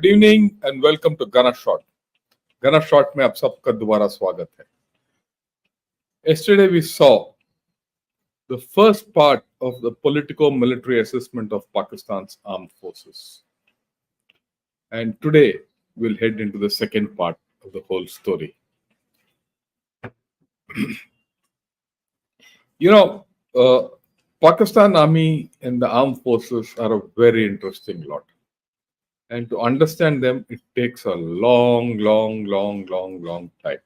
evening and welcome to Gana Short. Gana Short में आप सबका दोबारा स्वागत है. Yesterday we saw the first part of the Politico military assessment of Pakistan's armed forces. And today we'll head into the second part of the whole story. Pakistan Army and the armed forces are a very interesting lot. And to understand them, it takes a long time.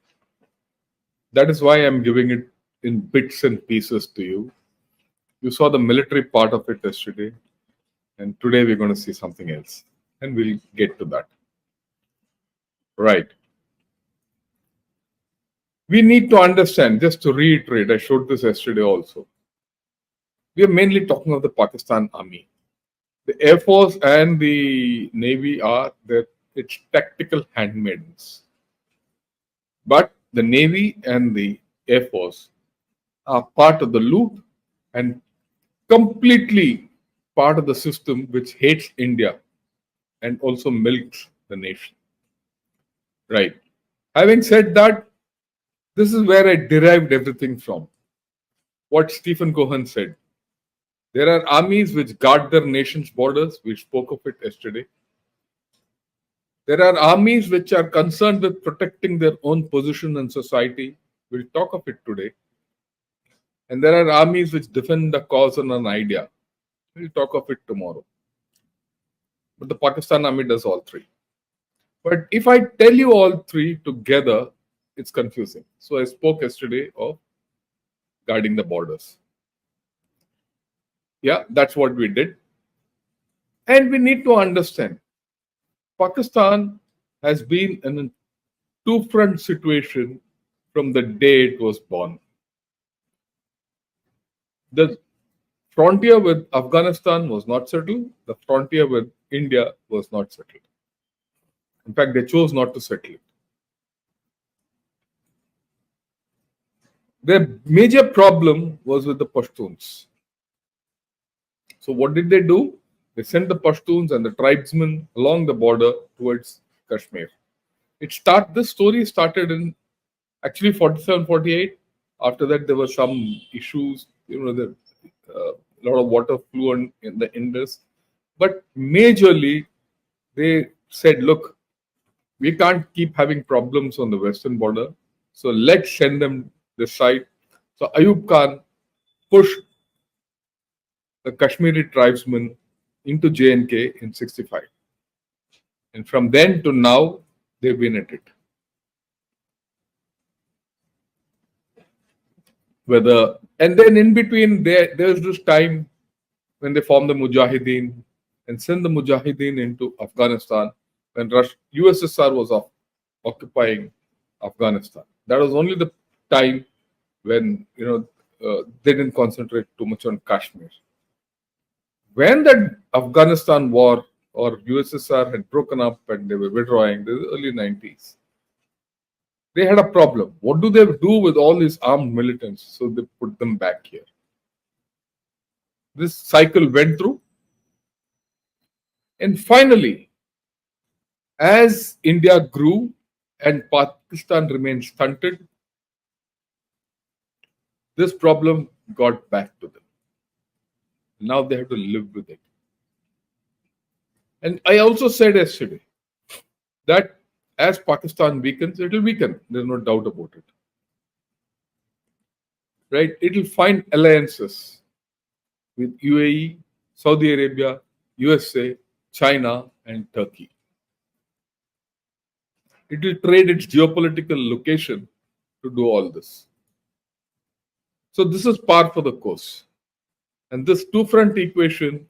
That is why I'm giving it in bits and pieces to you. You saw the military part of it yesterday, and today we're going to see something else. And we'll get to that. Right. We need to understand, just to reiterate, I showed this yesterday also. We are mainly talking of the Pakistan Army. The Air Force and the Navy are its tactical handmaidens. But the Navy and the Air Force are part of the loop and completely part of the system which hates India and also milks the nation. Right. Having said that, this is where I derived everything from. What Stephen Cohen said. There are armies which guard their nation's borders. We spoke of it yesterday. There are armies which are concerned with protecting their own position in society. We'll talk of it today. And there are armies which defend the cause and an idea. We'll talk of it tomorrow. But the Pakistan Army does all three. But if I tell you all three together, it's confusing. So I spoke yesterday of guarding the borders. Yeah, that's what we did. And we need to understand, Pakistan has been in a two-front situation from the day it was born. The frontier with Afghanistan was not settled. The frontier with India was not settled. In fact, they chose not to settle it. Their major problem was with the Pashtuns. So what did they do? They sent the Pashtuns and the tribesmen along the border towards Kashmir. This story started in actually 47, 48. After that, there were some issues. A lot of water flew in the Indus. But majorly, they said, look, we can't keep having problems on the western border. So let's send them this side. So Ayub Khan pushed the Kashmiri tribesmen into J&K in 65. And from then to now, they've been at it. And then in between, there's this time when they formed the Mujahideen and sent the Mujahideen into Afghanistan when USSR was occupying Afghanistan. That was only the time when they didn't concentrate too much on Kashmir. When the Afghanistan war or USSR had broken up and they were withdrawing, in the early 90s, they had a problem. What do they do with all these armed militants? So they put them back here. This cycle went through. And finally, as India grew and Pakistan remained stunted, this problem got back to them. Now they have to live with it. And I also said yesterday that as Pakistan weakens, it will weaken. There's no doubt about it. Right? It will find alliances with UAE, Saudi Arabia, USA, China, and Turkey. It will trade its geopolitical location to do all this. So this is par for the course. And this two-front equation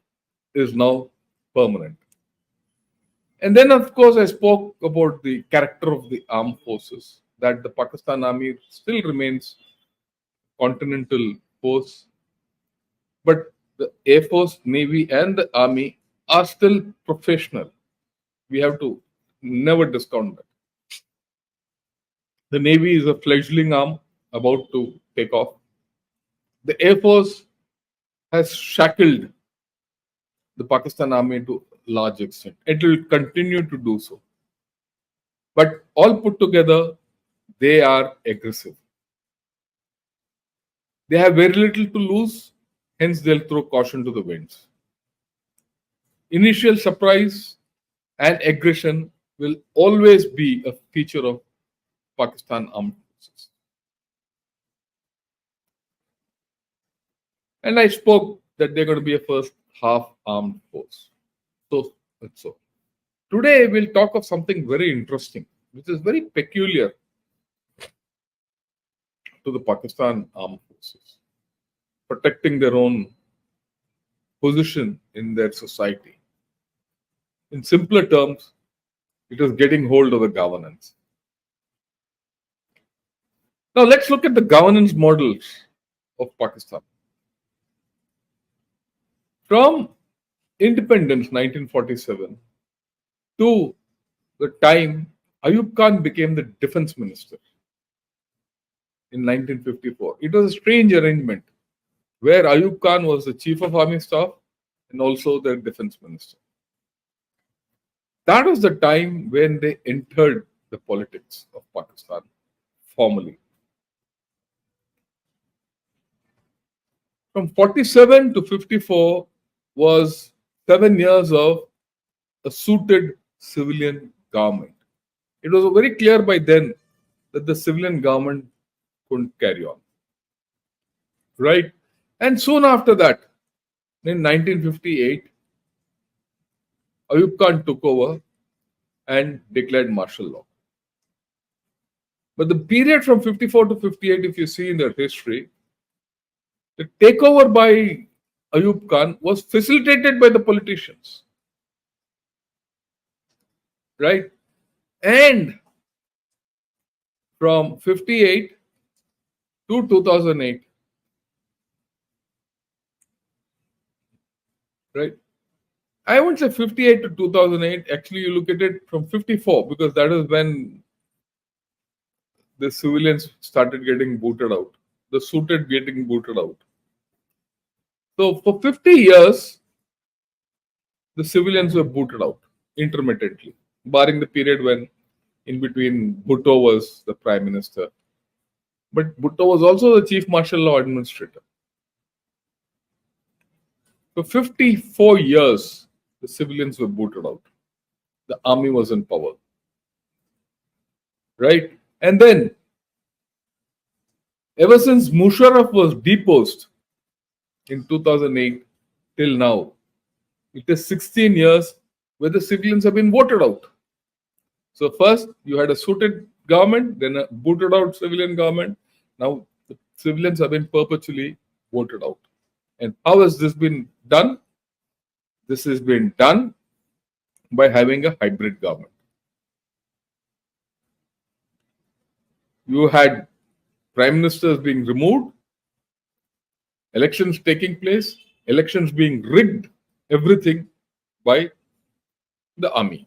is now permanent. And then, of course, I spoke about the character of the armed forces, that the Pakistan Army still remains continental force. But the Air Force, Navy, and the Army are still professional. We have to never discount that. The Navy is a fledgling arm about to take off. The Air Force has shackled the Pakistan Army to large extent. It will continue to do so. But all put together, they are aggressive. They have very little to lose, hence they'll throw caution to the winds. Initial surprise and aggression will always be a feature of Pakistan Armed Forces. And I spoke that they're going to be a first half armed force. So today we'll talk of something very interesting, which is very peculiar to the Pakistan Armed Forces, protecting their own position in their society. In simpler terms, it is getting hold of the governance. Now let's look at the governance models of Pakistan. From independence 1947 to the time Ayub Khan became the defense minister in 1954. It was a strange arrangement where Ayub Khan was the chief of army staff and also the defense minister. That was the time when they entered the politics of Pakistan formally. From 47 to 54 was 7 years of a suited civilian government. It was very clear by then that the civilian government couldn't carry on. Right? And soon after that, in 1958, Ayub Khan took over and declared martial law. But the period from 54 to 58, if you see in their history, the takeover by Ayub Khan was facilitated by the politicians. Right? And from 58 to 2008, right? I wouldn't say 58 to 2008. Actually, you look at it from 54 because that is when the civilians started getting booted out, the suited getting booted out. So for 50 years, the civilians were booted out intermittently, barring the period when in between Bhutto was the prime minister. But Bhutto was also the chief martial law administrator. For 54 years, the civilians were booted out. The army was in power. Right? And then, ever since Musharraf was deposed in 2008 till now, it is 16 years where the civilians have been voted out. So first, you had a suited government, then a booted out civilian government. Now, the civilians have been perpetually voted out. And how has this been done? This has been done by having a hybrid government. You had prime ministers being removed, elections taking place, elections being rigged, everything by the army.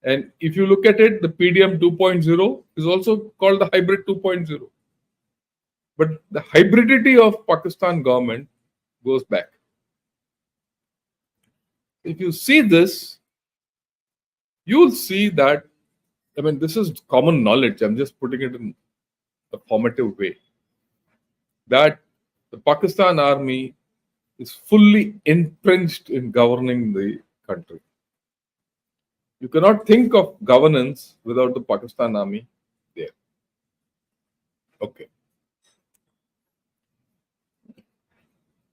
And if you look at it, the PDM 2.0 is also called the hybrid 2.0. But the hybridity of Pakistan government goes back. If you see this, you'll see that, I mean, this is common knowledge. I'm just putting it in a formative way. That the Pakistan army is fully entrenched in governing the country. You cannot think of governance without the Pakistan army there. Okay.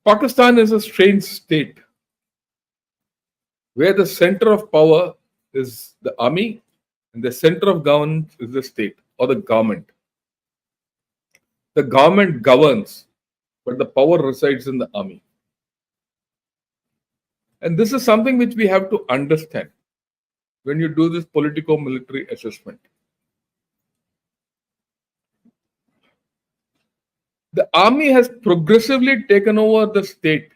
Pakistan is a strange state where the center of power is the army and the center of governance is the state or the government. The government governs, but the power resides in the army. And this is something which we have to understand when you do this politico-military assessment. The army has progressively taken over the state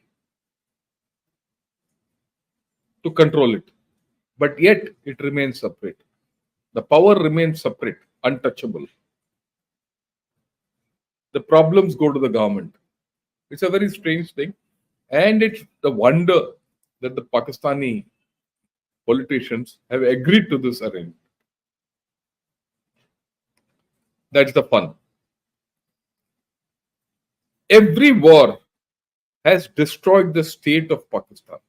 to control it, but yet it remains separate. The power remains separate, untouchable. The problems go to the government. It's a very strange thing, and it's the wonder that the Pakistani politicians have agreed to this arrangement. That's the fun. Every war has destroyed the state of Pakistan.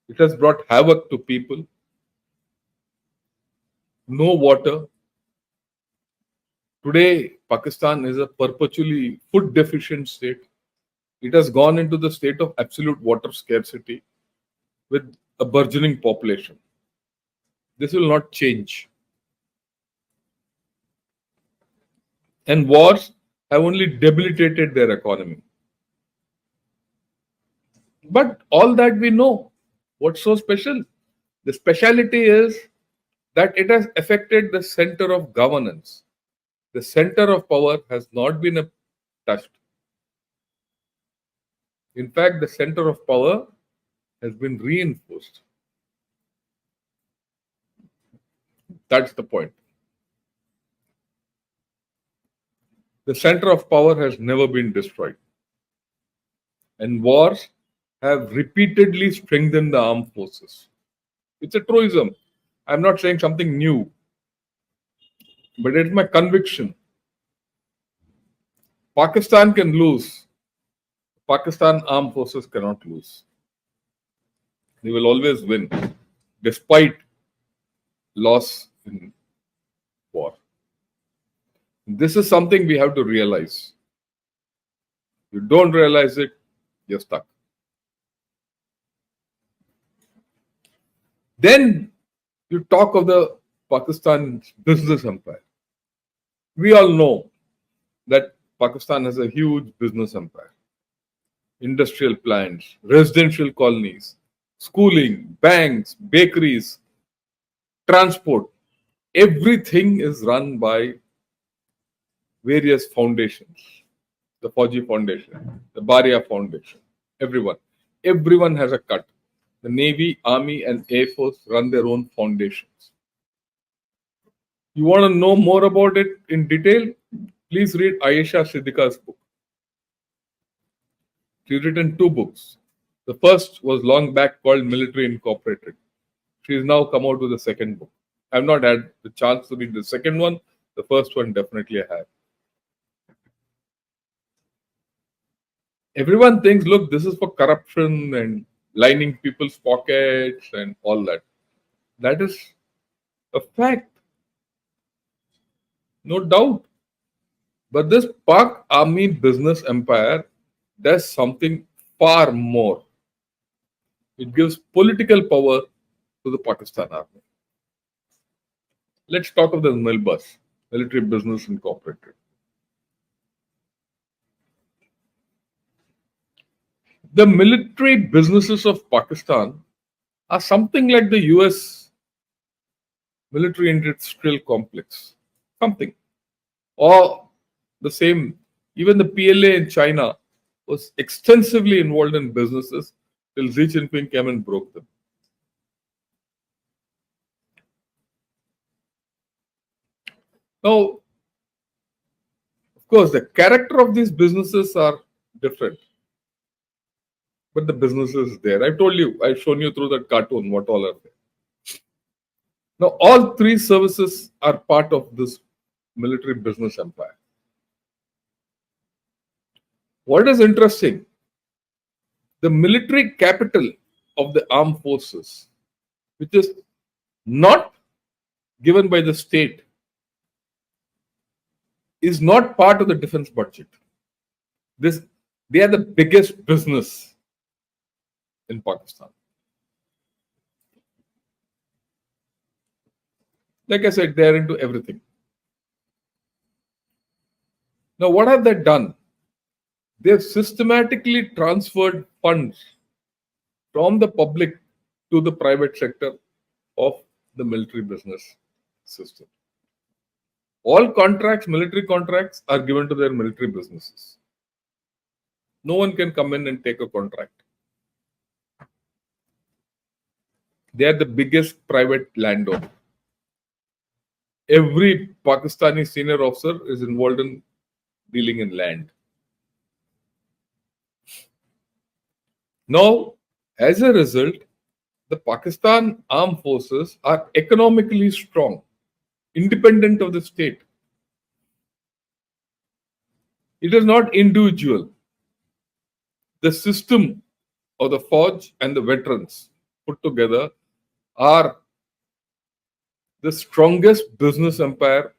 It has brought havoc to people. No water. Today, Pakistan is a perpetually food deficient state. It has gone into the state of absolute water scarcity with a burgeoning population. This will not change. And wars have only debilitated their economy. But all that we know, what's so special? The speciality is that it has affected the center of governance. The center of power has not been touched. In fact, the center of power has been reinforced. That's the point. The center of power has never been destroyed. And wars have repeatedly strengthened the armed forces. It's a truism. I'm not saying something new, but it's my conviction. Pakistan can lose. Pakistan armed forces cannot lose. They will always win, despite loss in war. This is something we have to realize. You don't realize it, you're stuck. Then you talk of the Pakistan's business empire. We all know that Pakistan has a huge business empire. Industrial plants, residential colonies, schooling, banks, bakeries, transport. Everything is run by various foundations. The Fauji Foundation, the Baria Foundation, everyone. Everyone has a cut. The Navy, Army, and Air Force run their own foundations. You want to know more about it in detail? Please read Ayesha Siddiqa's book. She's written 2 books. The first was long back called Military Incorporated. She's now come out with a second book. I've not had the chance to read the second one. The first one definitely I have. Everyone thinks, look, this is for corruption and lining people's pockets and all that. That is a fact. No doubt. But this Pak Army business empire does something far more. It gives political power to the Pakistan Army. Let's talk of the MILBUS, Military Business Incorporated. The military businesses of Pakistan are something like the US military industrial complex. Something. Or the same, even the PLA in China was extensively involved in businesses till Xi Jinping came and broke them. Now, of course, the character of these businesses are different. But the business is there. I told you, I've shown you through that cartoon what all are there. Now, all 3 services are part of this military business empire. What is interesting, the military capital of the armed forces, which is not given by the state, is not part of the defense budget. They are the biggest business in Pakistan. Like I said, they're into everything. Now, what have they done? They've systematically transferred funds from the public to the private sector of the military business system. All contracts, military contracts, are given to their military businesses. No one can come in and take a contract. They are the biggest private landowner. Every Pakistani senior officer is involved in dealing in land. Now, as a result, the Pakistan armed forces are economically strong, independent of the state. It is not individual. The system of the Fauj and the veterans put together are the strongest business empire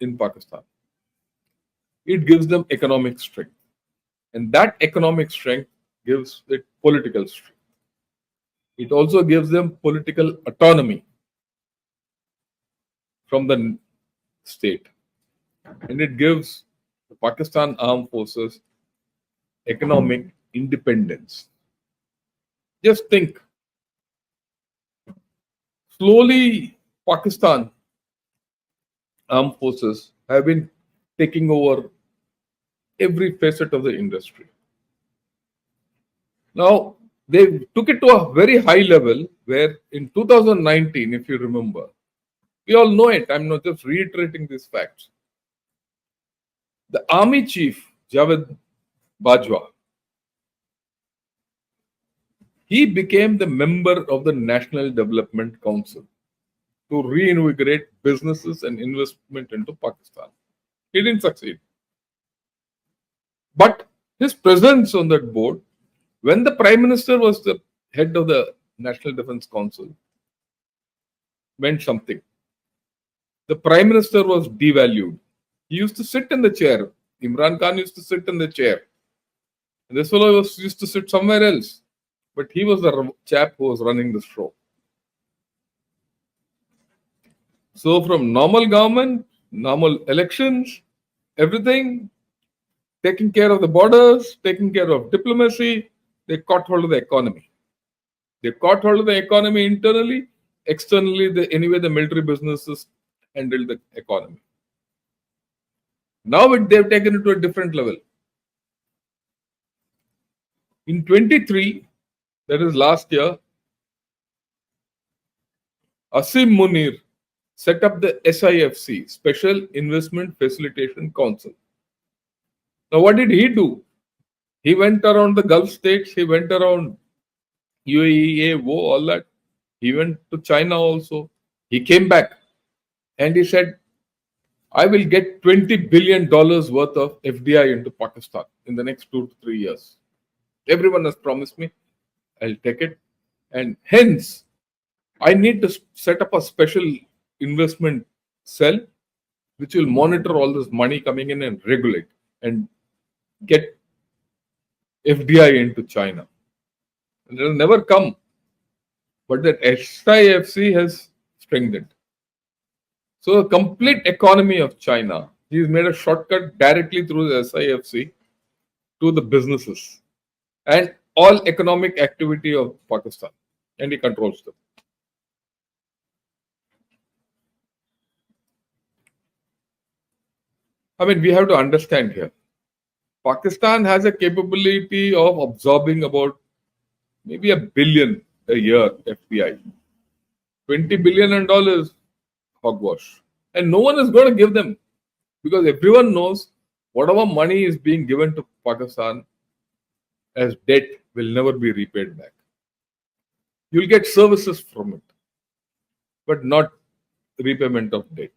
in Pakistan. It gives them economic strength. And that economic strength gives it political strength. It also gives them political autonomy from the state. And it gives the Pakistan Armed Forces economic independence. Just think, slowly Pakistan Armed Forces have been taking over every facet of the industry. Now, they took it to a very high level where in 2019, if you remember, we all know it, I'm not just reiterating these facts. The army chief, Javed Bajwa, he became the member of the National Development Council to reinvigorate businesses and investment into Pakistan. He didn't succeed. But his presence on that board, when the Prime Minister was the head of the National Defense Council, meant something. The Prime Minister was devalued. He used to sit in the chair. Imran Khan used to sit in the chair. And this fellow used to sit somewhere else. But he was the chap who was running the show. So from normal government, normal elections, everything, taking care of the borders, taking care of diplomacy, they caught hold of the economy. They caught hold of the economy internally, externally, anyway, the military businesses handled the economy. Now they've taken it to a different level. In 23, that is last year, Asim Munir set up the SIFC, Special Investment Facilitation Council. Now, what did he do? He went around the Gulf states, he went around UAE, all that. He went to China also. He came back and he said, I will get $20 billion worth of FDI into Pakistan in the next 2 to 3 years. Everyone has promised me, I'll take it. And hence, I need to set up a special investment cell which will monitor all this money coming in and regulate and get FDI into China. And it will never come. But that SIFC has strengthened. So the complete economy of China, he's made a shortcut directly through the SIFC to the businesses and all economic activity of Pakistan. And he controls them. I mean, we have to understand here. Pakistan has a capability of absorbing about maybe $1 billion a year FDI. $20 billion hogwash. And no one is going to give them because everyone knows whatever money is being given to Pakistan as debt will never be repaid back. You'll get services from it, but not repayment of debt.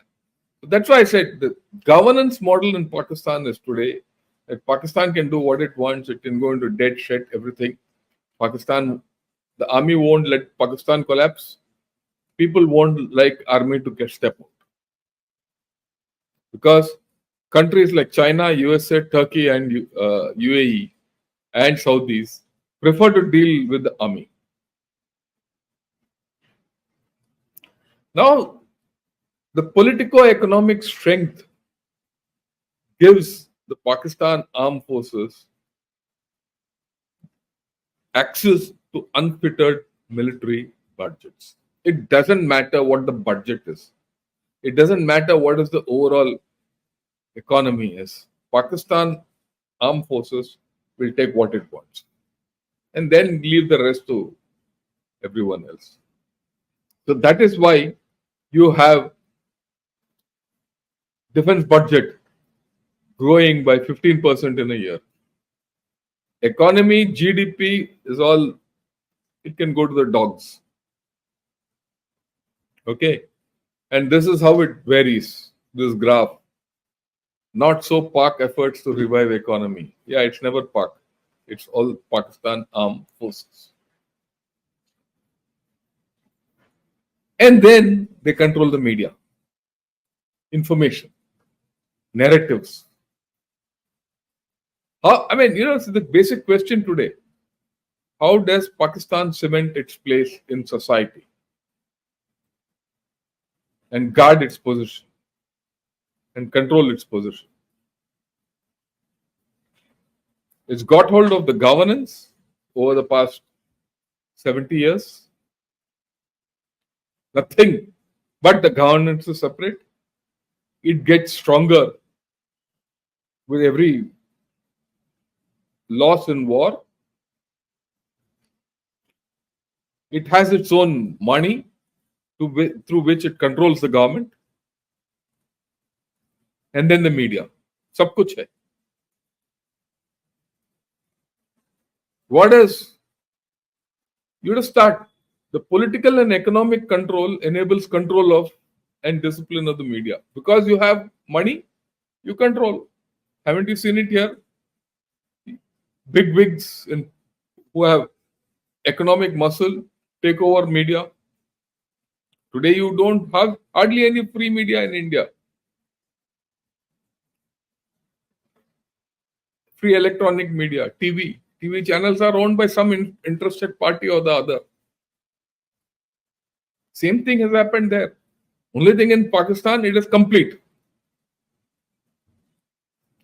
So that's why I said the governance model in Pakistan is today that Pakistan can do what it wants. It can go into debt, shed, everything. Pakistan, the army won't let Pakistan collapse. People won't like army to step out. Because countries like China, USA, Turkey and UAE and Saudis prefer to deal with the army. Now, the Politico economic strength gives the Pakistan Armed Forces access to unfettered military budgets. It doesn't matter what the budget is. It doesn't matter what is the overall economy is. Pakistan Armed Forces will take what it wants and then leave the rest to everyone else. So that is why you have defense budget growing by 15% in a year. Economy, GDP is all, it can go to the dogs. Okay. And this is how it varies, this graph. Not so Pak efforts to revive economy. Yeah, it's never Pak. It's all Pakistan Armed Forces. And then they control the media, information, narratives. How, I mean, it's the basic question today. How does Pakistan cement its place in society and guard its position and control its position? It's got hold of the governance over the past 70 years. Nothing but the governance is separate. It gets stronger with every loss in war. It has its own money through which it controls the government. And then the media. Sab kuch hai. What is? You have to start. The political and economic control enables control of and discipline of the media. Because you have money, you control. Haven't you seen it here? Big wigs who have economic muscle take over media. Today you don't have hardly any free media in India. Free electronic media, TV. TV channels are owned by some interested party or the other. Same thing has happened there. Only thing in Pakistan, it is complete.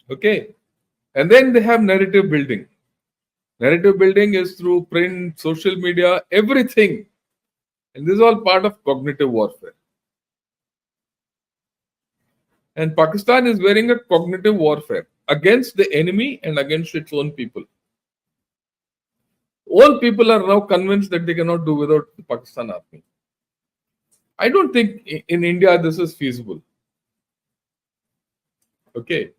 Okay. And then they have narrative building. Narrative building is through print, social media, everything. And this is all part of cognitive warfare. And Pakistan is wearing a cognitive warfare against the enemy and against its own people. All people are now convinced that they cannot do without the Pakistan army. I don't think in India this is feasible. Okay.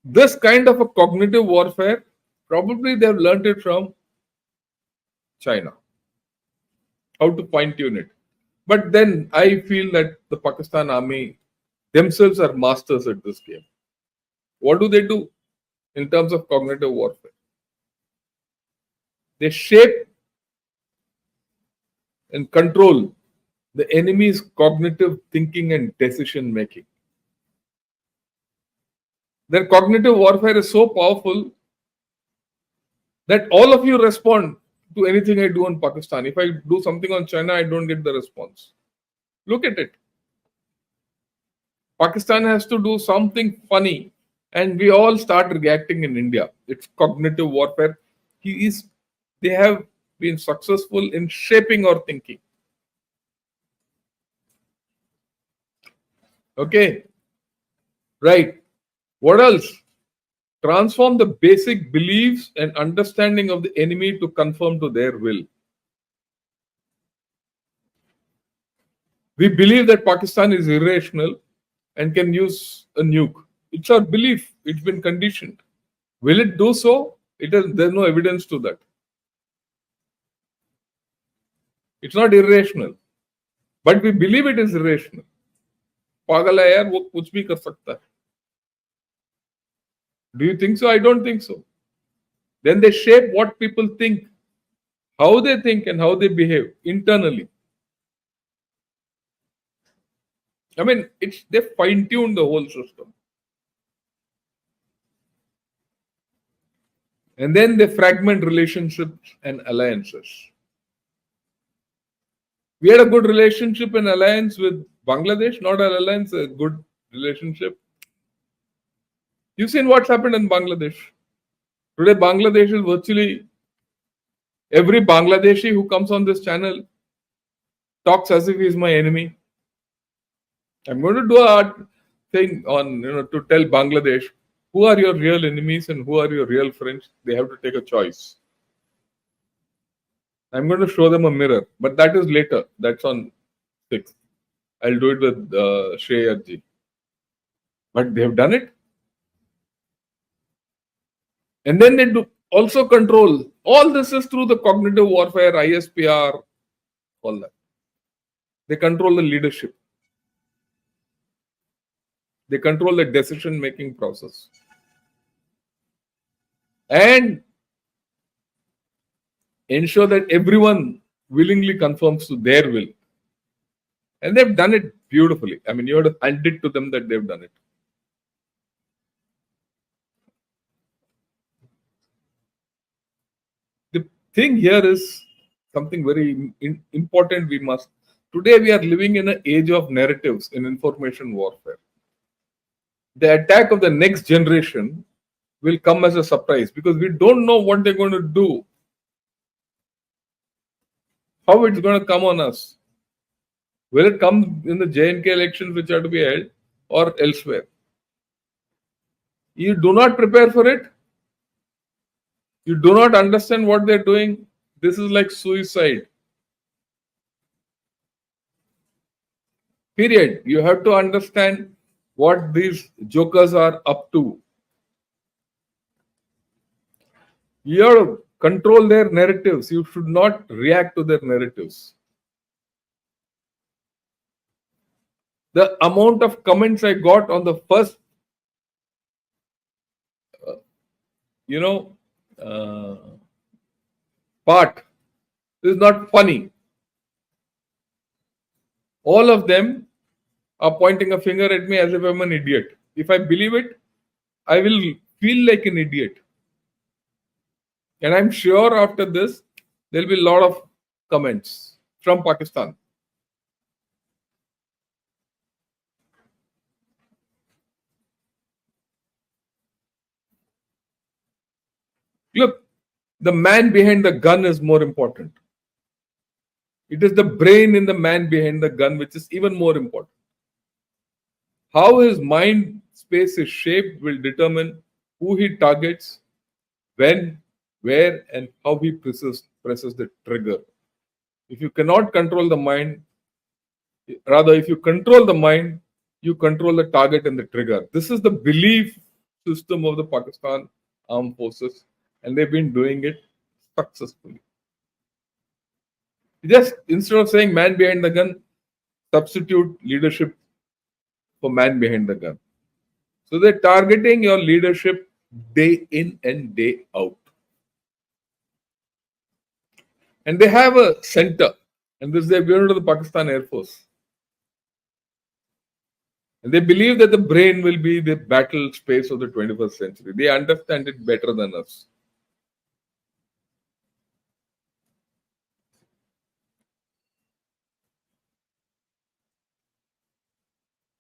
This kind of a cognitive warfare, probably they have learned it from China. How to fine tune it. But then I feel that the Pakistan army themselves are masters at this game. What do in terms of cognitive warfare? They shape and control the enemy's cognitive thinking and decision making. Their cognitive warfare is so powerful that all of you respond to anything I do on Pakistan. If I do something on China, I don't get the response. Look at it. Pakistan has to do something funny and we all start reacting in India. It's cognitive warfare. They have been successful in shaping our thinking. Okay. Right. What else? Transform the basic beliefs and understanding of the enemy to conform to their will. We believe that Pakistan is irrational and can use a nuke. It's our belief. It's been conditioned. Will it do so? There's no evidence to that. It's not irrational. But we believe it is irrational. पागल है यार, वो कुछ भी कर सकता है. Do you think so? I don't think so. Then they shape what people think, how they think and how they behave internally. I mean, they fine-tune the whole system. And then they fragment relationships and alliances. We had a good relationship and alliance with Bangladesh, not an alliance, a good relationship. You've seen what's happened in Bangladesh. Today, Bangladesh is virtually every Bangladeshi who comes on this channel talks as if he is my enemy. I'm going to do a thing on, to tell Bangladesh who are your real enemies and who are your real friends. They have to take a choice. I'm going to show them a mirror, but that is later. That's on 6th. I'll do it with Shreyarji. But they have done it. And then they do. also control. All this is through the cognitive warfare, ISPR, all that. They control the leadership. They control the decision-making process. And ensure that everyone willingly conforms to their will. And they've done it beautifully. I mean, you have to hand it to them that they've done it. The thing here is something very important we must. Today we are living in an age of narratives in information warfare. The attack of the next generation will come as a surprise because we don't know what they're going to do, how it's going to come on us. Will it come in the J&K elections which are to be held or elsewhere? You do not prepare for it. You do not understand what they're doing. This is like suicide. Period. You have to understand what these jokers are up to. You have to control their narratives. You should not react to their narratives. The amount of comments I got on the first, part is not funny. All of them are pointing a finger at me as if I'm an idiot. If I believe it, I will feel like an idiot. And I'm sure after this, there'll be a lot of comments from Pakistan. Look, the man behind the gun is more important. It is the brain in the man behind the gun which is even more important. How his mind space is shaped will determine who he targets, when, where, and how he presses the trigger. If you cannot control the mind, rather, if you control the mind, you control the target and the trigger. This is the belief system of the Pakistan Armed Forces, and they've been doing it successfully. Just instead of saying man behind the gun, substitute leadership for man behind the gun. So they're targeting your leadership day in and day out. And they have a center, and this they've given to the Pakistan Air Force. And they believe that the brain will be the battle space of the 21st century. They understand it better than us.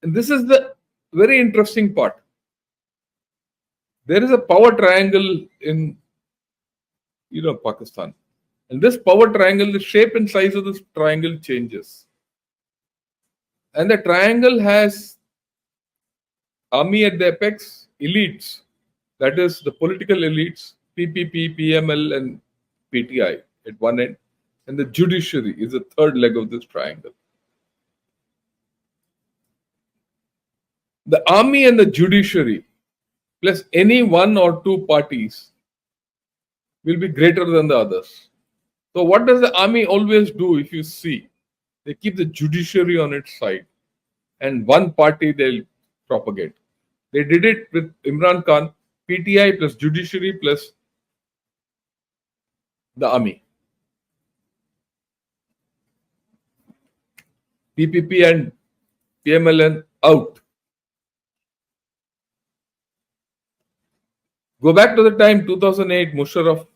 And this is the very interesting part. There is a power triangle in Pakistan. And this power triangle, the shape and size of this triangle changes. And the triangle has army at the apex, elites, that is the political elites, PPP, PML, and PTI at one end, and the judiciary is the third leg of this triangle. The army and the judiciary, plus any one or two parties, will be greater than the others. So what does the army always do? If you see, they keep the judiciary on its side, and one party they'll propagate. They did it with Imran Khan, PTI plus judiciary plus the army. PPP and PMLN out. Go back to the time 2008, Musharraf,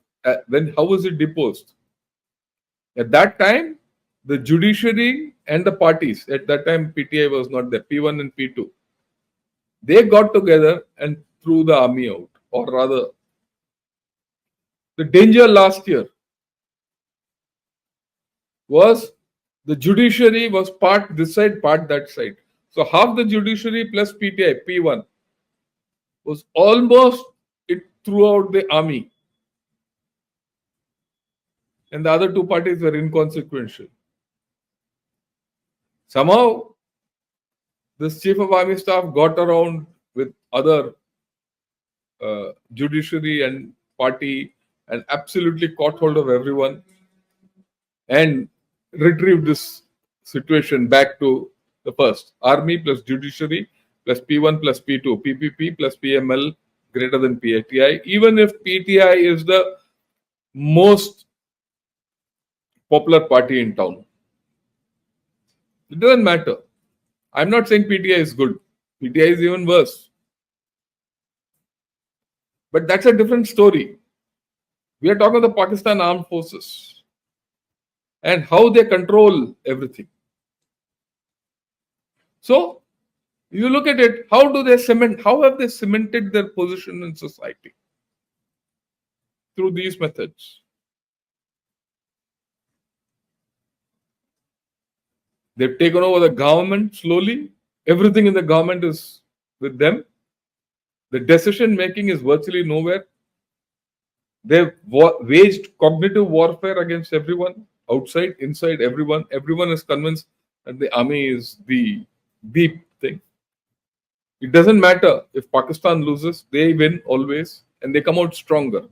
how was it deposed? At that time, the judiciary and the parties, at that time PTI was not there, P1 and P2, they got together and threw the army out. Or rather, the danger last year was the judiciary was part this side, part that side. So half the judiciary plus PTI, P1, was almost it threw out the army. And the other two parties were inconsequential. Somehow, this chief of army staff got around with other judiciary and party and absolutely caught hold of everyone and retrieved this situation back to the first. Army plus judiciary plus P1 plus P2, PPP plus PML greater than PTI. Even if PTI is the most popular party in town, it doesn't matter. I'm not saying PTI is good. PTI is even worse. But that's a different story. We are talking about the Pakistan Armed Forces and how they control everything. So, you look at it, how do they cement, how have they cemented their position in society? Through these methods. They've taken over the government slowly. Everything in the government is with them. The decision making is virtually nowhere. They've waged cognitive warfare against everyone, outside, inside, everyone. Everyone is convinced that the army is the thing. It doesn't matter if Pakistan loses, they win always and they come out stronger.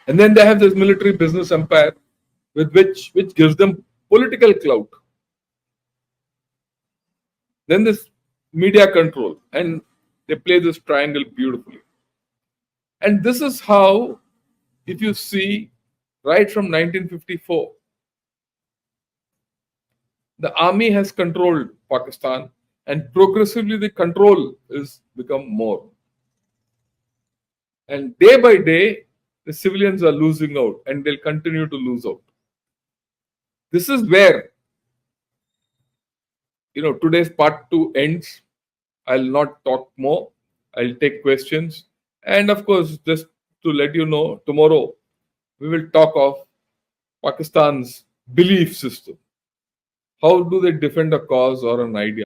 And then they have this military business empire with which gives them political clout. Then this media control, and they play this triangle beautifully. And this is how, if you see, right from 1954, the army has controlled Pakistan, and progressively the control is become more. And day by day, the civilians are losing out, and they'll continue to lose out. This is where, today's part 2 ends. I'll not talk more. I'll take questions. And of course, just to let you know, tomorrow we will talk of Pakistan's belief system. How do they defend a cause or an idea?